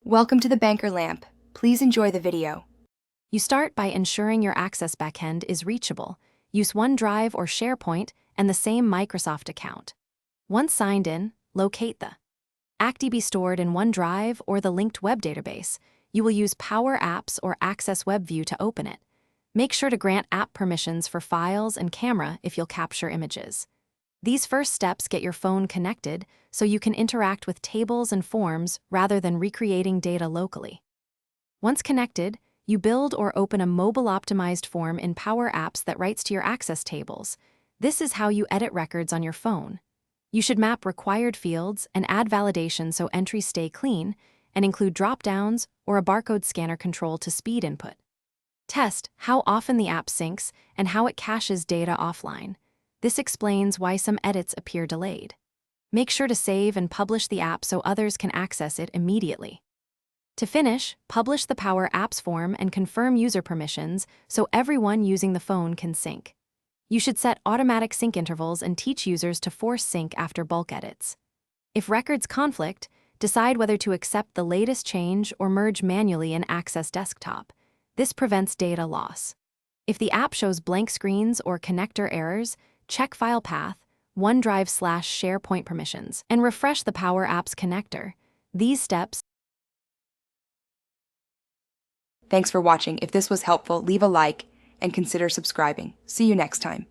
Welcome to the Banker Lamp. Please enjoy the video. You start by ensuring your Access backend is reachable. Use OneDrive or SharePoint and the same Microsoft account. Once signed in, locate the ActDB stored in OneDrive or the linked web database. You will use Power Apps or Access WebView to open it. Make sure to grant app permissions for files and camera if you'll capture images. These first steps get your phone connected so you can interact with tables and forms rather than recreating data locally. Once connected, you build or open a mobile-optimized form in Power Apps that writes to your Access tables. This is how you edit records on your phone. You should map required fields and add validation so entries stay clean, and include drop-downs or a barcode scanner control to speed input. Test how often the app syncs and how it caches data offline. This explains why some edits appear delayed. Make sure to save and publish the app so others can access it immediately. To finish, publish the Power Apps form and confirm user permissions so everyone using the phone can sync. You should set automatic sync intervals and teach users to force sync after bulk edits. If records conflict, decide whether to accept the latest change or merge manually in Access Desktop. This prevents data loss. If the app shows blank screens or connector errors, check File Path, OneDrive/SharePoint permissions, and refresh the Power Apps connector. These steps. Thanks for watching. If this was helpful, leave a like and consider subscribing. See you next time.